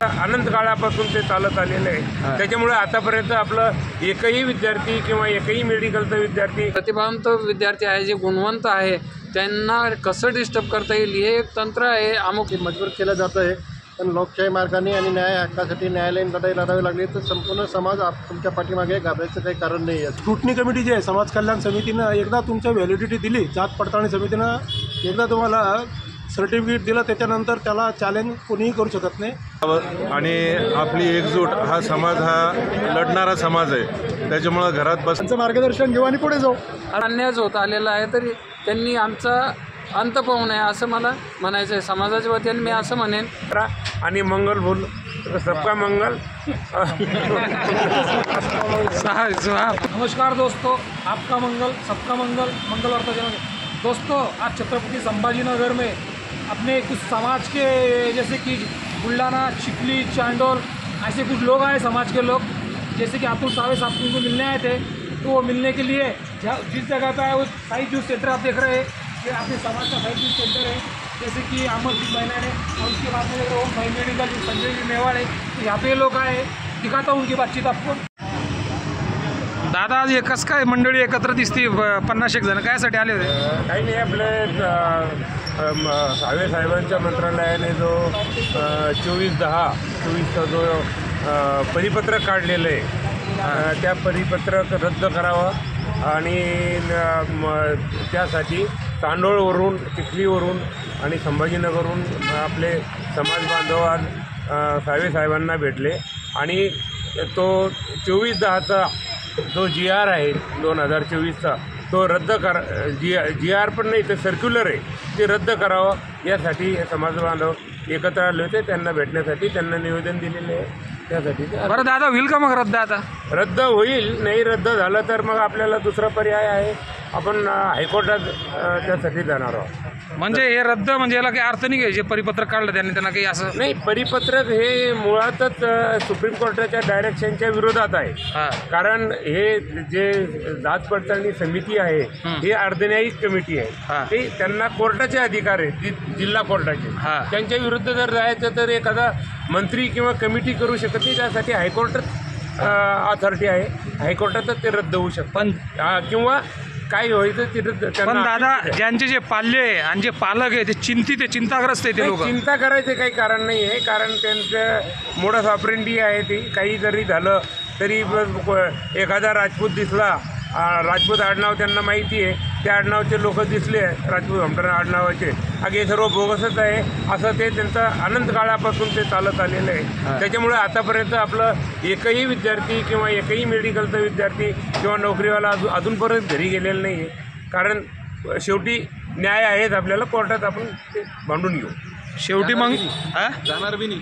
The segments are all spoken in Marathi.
अनंत काळापासून ते चालत आलेलं आहे। त्याच्यामुळे आतापर्यंत आपलं एकही विद्यार्थी किंवा एकही मेडिकलचा विद्यार्थी प्रतिभावंत विद्यार्थी आहे, जे गुणवंत आहे, त्यांना कसं डिस्टर्ब करता येईल हे एक तंत्र आहे। अमुक मजबूर केलं जातं आहे, पण लोकशाही मार्गाने आणि न्याय हक्कासाठी न्यायालयीन लढाई लढावी लागली तर संपूर्ण समाज तुमच्या पाठीमागे घाबरायचं काही कारण नाही आहे। स्क्रुटनी कमिटी जी आहे, समाज कल्याण समितीनं एकदा तुमच्या व्हॅलिडिटी दिली, जात पडताळणी समितीनं एकदा तुम्हाला सर्टिफिकेट दिलं, त्याच्यानंतर त्याला चॅलेंज कोणीही करू शकत नाही। आणि आपली एकजूट हा समाज हा लढणारा समाज आहे, त्याच्यामुळं घरात त्यांचं मार्गदर्शन घेऊ आणि पुढे जाऊ। अन्याय होत आलेला आहे, तरी त्यांनी आमचा अंत पाहू नये असं मला म्हणायचं आहे। समाजाच्या वतीने मी असं म्हणेन आणि मंगल बोल सबका मंगल। नमस्कार दोस्तों, आपका मंगल सबका मंगल, मंगल वार्ता चैनल। दोस्तों, आज छत्रपति संभाजीनगर में अपने कुछ समाज के जैसे कि बुल्ढाना, चिखली, चांडोल ऐसे कुछ लोग आए, समाज के लोग, जैसे कि अतुल सावे साहब उनको मिलने आए थे। तो वो मिलने के लिए जिस जगह पे है वो साई जूस सेंटर आप देख रहे हैं, ये अपने समाज का साई जूस सेंटर है। जैसे कि अमरजीत मैना ने और उसके बाद में ओम भाई मेडिकल संजय जी मेवाड़ है, तो यहाँ पे लोग आए, दिखाता हूँ उनकी बातचीत आपको। दादा, आज एकच काय मंडळी एकत्र दिसती, 50 जण कायसाठी आले होते? काही नाही, आपले सावे साहेबांच्या मंत्रालयाने जो 24/10/24चा जो परिपत्रक काढलेलं आहे, त्या परिपत्रक रद्द करावं आणि त्यासाठी चांडोळवरून, चिखलीवरून आणि संभाजीनगरवरून आपले समाज बांधव आज सावे साहेबांना भेटले आणि तो 24/10चा जो GR आहे 2024चा तो रद्द GR पण नाही, तर सर्क्युलर आहे, ते रद्द करावं यासाठी समाज बांधव एकत्र आले होते। त्यांना भेटण्यासाठी त्यांना निवेदन दिलेले आहे, त्यासाठी। बरं दादा, होईल का मग रद्द? आता रद्द होईल, नाही रद्द झालं तर मग आपल्याला दुसरा पर्याय आहे, आपण हायकोर्टात त्यासाठी जाणार आहोत। म्हणजे हे रद्द म्हणजे याला काही अर्थ नाही, जे परिपत्रक काढलं त्यांना काही असं नाही, परिपत्रक हे मुळातच सुप्रीम कोर्टाच्या डायरेक्शनच्या विरोधात आहे। कारण हे जे जात पडताळणी समिती आहे ही अर्धन्यायिक कमिटी आहे, ते त्यांना कोर्टाचे अधिकार आहेत, जिल्हा कोर्टाचे। त्यांच्या विरुद्ध जर जायचं तर एखादा मंत्री किंवा कमिटी करू शकत नाही, त्यासाठी हायकोर्टात अथॉरिटी आहे, हायकोर्टातच ते रद्द होऊ शकतं किंवा काय व्हायचं तिथं। पण दादा, ज्यांचे जे पाल्य आहे आणि जे पालक आहे ते चिंताग्रस्त आहे, ते लोक चिंता करायचे काही कारण नाही आहे, कारण त्यांचं मोडस ऑपरेंडी आहे ती। काही जरी झालं तरी एखादा राजपूत दिसला, राजपूत आडनाव त्यांना माहिती आहे, त्या आडनावचे लोक दिसले राजपूत हमटर आडनावाचे, हे सर्व बोगसच आहे असं ते त्यांचं अनंत काळापासून ते चालत आलेलं आहे। त्याच्यामुळे आतापर्यंत आपलं एकही विद्यार्थी किंवा एकही मेडिकलचा विद्यार्थी किंवा नोकरीवाला अजूनपर्यंत घरी गेलेला नाही आहे, कारण शेवटी न्याय आहेच, आपल्याला कोर्टात आपण ते भांडून घेऊ। शेवटी मग जाणार बी नाही।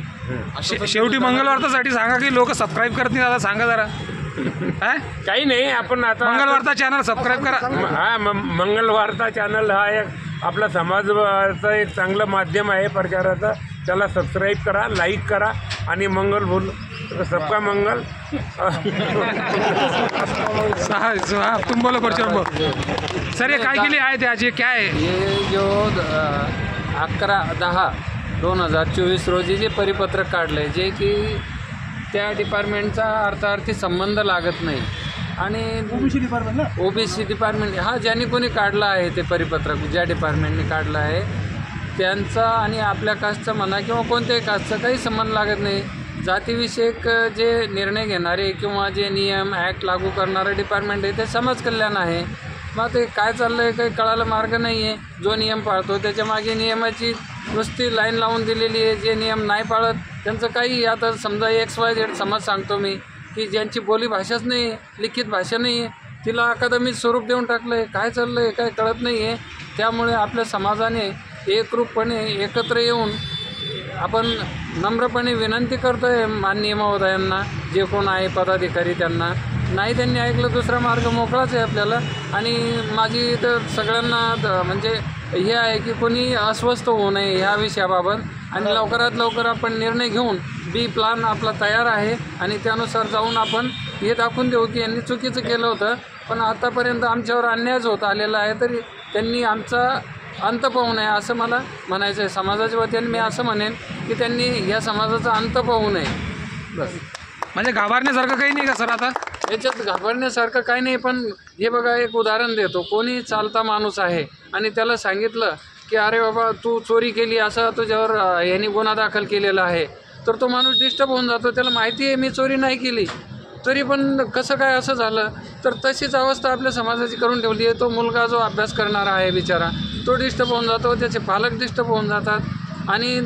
शेवटी मंगलवार्तासाठी सांगा की लोक सबस्क्राईब करत नाही, दादा सांगा जरा। काही नाही, आपण आता मंगलवार्ता चॅनल सबस्क्राईब करा। मंगलवार्ता चॅनल हा एक आपला समाजाचा एक चांगलं माध्यम आहे प्रचाराचं, त्याला सबस्क्राईब करा, लाईक करा आणि मंगल बोल सबका मंगल। तुम बोलो सर, ये काय के लिए आए थे आज, ये क्या है? ये जो 11/10/2024 रोजी जे परिपत्रक काढलं, जे की त्या डिपार्टमेंटचा अर्थार्थी संबंध लागत नाही आणि ओबीसी डिपार्टमेंट ज्यांनी कोणी काढलं आहे ते परिपत्रक, ज्या डिपार्टमेंटने काढलं आहे त्यांचा आणि आपल्या कास्टचा म्हणा किंवा कोणत्याही कास्टचा काही संबंध लागत नाही। जातीविषयक जे निर्णय घेणारे किंवा जे नियम ॲक्ट लागू करणारे डिपार्टमेंट आहे ते समाज कल्याण आहे। मग ते काय चाललं आहे काही कळायला मार्ग नाही आहे। जो नियम पाळतो त्याच्या मागे नियमाची नुसती लाईन लावून दिलेली आहे, जे नियम नाही पाळत त्यांचं काही, आता समजा XYZ समाज सांगतो मी की ज्यांची बोली भाषाच नाही आहे, लिखित भाषा नाही आहे, तिला अकादमिक स्वरूप देऊन टाकलं आहे, काय चाललं आहे काय कळत नाही आहे। त्यामुळे आपल्या समाजाने एकरूपपणे एकत्र येऊन आपण नम्रपणे विनंती करतो आहे माननीय महोदयांना, जे कोण आहे पदाधिकारी त्यांना, नाही त्यांनी ऐकलं दुसरा मार्ग मोकळाच आहे आपल्याला। आणि माझी तर सगळ्यांना म्हणजे हे आहे की कोणी अस्वस्थ होऊ नये ह्या विषयाबाबत आणि लवकरात लवकर आपण निर्णय घेऊन बी प्लान आपला तयार आहे आणि त्यानुसार जाऊन आपण हे दाखवून देऊ की यांनी चुकीचं केलं होतं, पण आतापर्यंत आमच्यावर अन्यायच होत आलेला आहे, तरी त्यांनी आमचा अंत पाहू नये असं मला म्हणायचं आहे. समाजाच्या वतीने मी असं म्हणेन की त्यांनी या समाजाचा अंत पाहू नये. बस. म्हणजे घाबरण्यासारखं काही नाही का सर आता? याच्यात घाबरण्यासारखं काही नाही, पण हे बघा एक उदाहरण देतो. कोणी चालता माणूस आहे आणि त्याला सांगितलं की अरे बाबा तू चोरी केली असं तुझ्यावर यांनी गुन्हा दाखल केलेला आहे, तर तो माणूस डिस्टर्ब होऊन जातो. त्याला माहिती आहे मी चोरी नाही केली, तरी पण कसं काय असं झालं. तर तशीच अवस्था आपल्या समाजाची करून ठेवली आहे. तो मुलगा जो अभ्यास करणारा आहे बिचारा, तो डिस्टर्ब होऊन जातो, त्याचे पालक डिस्टर्ब होऊन जातात आणि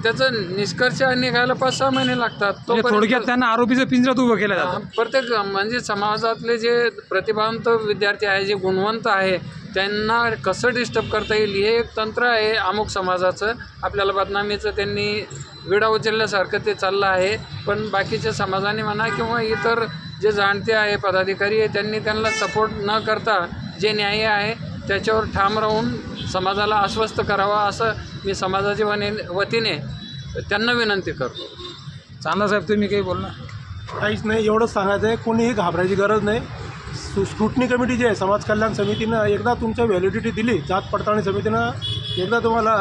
त्याचं निष्कर्ष निघायला 5-6 महिने लागतात. म्हणजे थोडक्यात त्यांना आरोपीचं पिंजऱ्यात उभं केलं जातं. प्रत्येक म्हणजे समाजातले जे प्रतिभावंत विद्यार्थी आहे, जे गुणवंत आहे, त्यांना कसं डिस्टर्ब करता येईल हे एक तंत्र आहे अमुक समाजाचं. आपल्याला बदनामीचं त्यांनी विडा उचलल्यासारखं ते चाललं आहे. पण बाकीच्या समाजाने म्हणा किंवा इतर जे जाणते आहे पदाधिकारी आहे, त्यांनी त्यांना सपोर्ट न करता जे न्याय आहे त्याच्यावर ठाम राहून समाजाला आश्वस्त करावा असं मी समाजाच्या वतीने त्यांना विनंती करतो. चांदा साहेब तुम्ही काही बोलणार? काहीच नाही, एवढंच सांगायचं आहे. कोणीही घाबरायची गरज नाही. स्क्रुटनी कमिटी जी आहे समाज कल्याण समितीनं एकदा तुमच्या व्हॅलिडिटी दिली, जात पडताळणी समितीनं एकदा तुम्हाला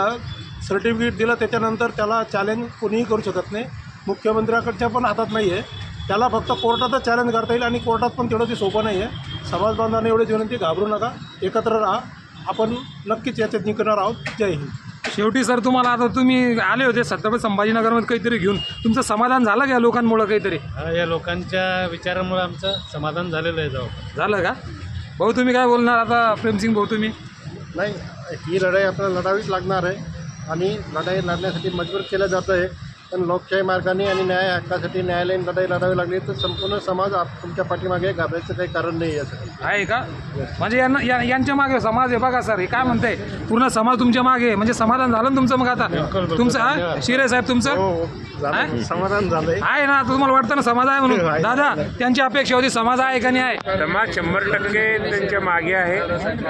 सर्टिफिकेट दिलं, त्याच्यानंतर त्याला चॅलेंज कोणीही करू शकत नाही. मुख्यमंत्र्याकडच्या पण हातात नाही आहे. त्याला फक्त कोर्टातच चॅलेंज करता येईल आणि कोर्टात पण तेवढं ते सोपं नाही आहे. समाज बांधवांना एवढीच विनंती, घाबरू नका, एकत्र राहा. आपण नक्कीच याच्यात जिंकणार आहोत. जय हिंद. शेवटी सर तुम्हाला आता तुम्ही आले होते छत्रपती संभाजीनगरमध्ये काहीतरी घेऊन, तुमचं समाधान झालं का या लोकांमुळं? काहीतरी या लोकांच्या विचारामुळे आमचं समाधान झालेलं आहे. झालं का भाऊ? तुम्ही काय बोलणार आता? प्रेमसिंग भाऊ तुम्ही? नाही, ही लढाई आपल्याला लढावीच लागणार आहे आणि लढाई लढण्यासाठी मजबूर केलं जातं आहे. पण लोकशाही मार्गाने आणि न्याय हक्कासाठी न्यायालयीन लढाई लढावी लागली तर संपूर्ण समाज तुमच्या पाठीमागे घाबरायचं काही कारण नाही यासाठी आहे का? म्हणजे यांच्या मागे समाज आहे बघा सर. हे काय म्हणताय, पूर्ण समाज तुमच्या मागे आहे. म्हणजे समाधान झालं ना तुमचं? मग आता तुमचं शिरे साहेब तुमचं समाधान झालंय आहे ना? तुम्हाला वाटतं ना समाज आहे म्हणून? दादा त्यांची अपेक्षा होती, समाज आहे का नाही आहे? समाज 100% त्यांच्या मागे आहे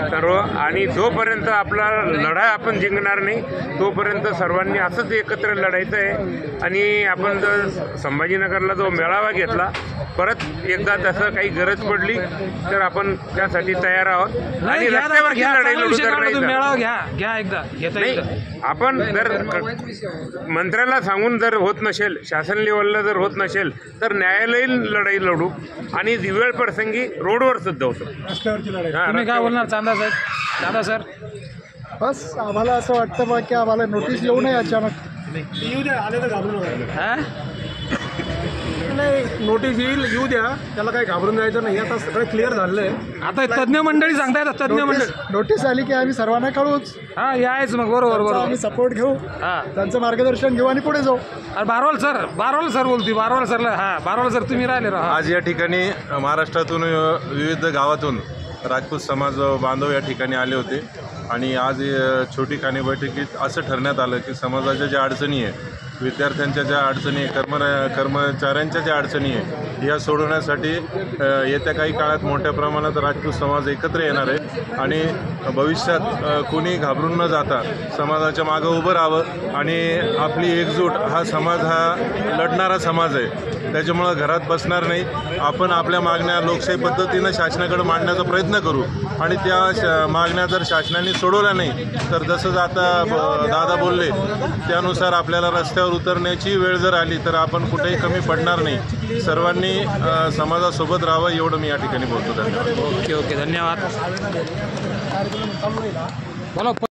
सर्व. आणि जोपर्यंत आपला लढा आपण जिंकणार नाही तोपर्यंत सर्वांनी असंच एकत्र लढायचं आहे. आणि आपण जर संभाजीनगरला जो मेळावा घेतला, परत एकदा तसं काही गरज पडली तर आपण त्यासाठी तयार आहोत. आणि रस्त्यावरची लढाई लढू तर नाही. मेळावा घ्या एकदा घेता येईल. आपण जर मंत्र्याला सांगून जर होत नसेल, शासन लेवलला जर होत नसेल तर न्यायालयीन लढाई लढू आणि वेळ प्रसंगी रोडवर सुद्धा होतो. तुम्ही काय बोलणार चांदा साहेब? दादा सर, बस आम्हाला असं वाटतं बा की आम्हाला नोटीस येऊ नये अचानक. येऊ द्या, आले तर घाबरू नका. हा? नाही, नोटीस येईल, येऊ द्या, त्याला काही घाबरून जायचं नाही. आता सगळं क्लिअर झालेलं आहे. आता तज्ज्ञ मंडळी सांगतायत, तज्ज्ञ मंडळी नोटीस आली की आम्ही सर्वांना कळवूच. हा यायच मग. बरोबर आम्ही सपोर्ट घेऊ, हा. त्यांचं मार्गदर्शन घेऊ आणि पुढे जाऊ. अरे बारवाल सर बोलती. बारवाल सरला बारवाल सर तुम्ही राहिले राहा. आज या ठिकाणी महाराष्ट्रातून विविध गावातून राजपूत समाज बांधव या ठिकाणी आले होते आणि आज छोटी कानी बैठकीत असं ठरण्यात आलं की समाजाच्या ज्या अडचणी आहे, विद्यार्थ्यांच्या ज्या अडचणी आहे, कर्मचाऱ्यांच्या ज्या अडचणी आहे, या सोडवण्यासाठी येत्या काही काळात मोठ्या प्रमाणात राजपूत समाज एकत्र येणार आहे आणि भविष्यात कोणी घाबरून न जाता समाजाच्या मागं उभं राहावं. आणि आपली एकजूट, हा समाज हा लढणारा समाज आहे, त्याच्यामुळं घरात बसणार नाही. आपण आपल्या मागण्या लोकशाही पद्धतीनं शासनाकडे मांडण्याचा प्रयत्न करू आणि त्या मागण्या जर शासनाने सोडवल्या नाही तर जसं आता दादा बोलले त्यानुसार आपल्याला रस्त्यावर उतरण्याची वेळ जर आली तर आपण कुठेही कमी पडणार नाही. सर्वांनी समाजासोबत राहावं एवढं मी या ठिकाणी बोलतो. धन्यवाद. ओके धन्यवाद. बोला.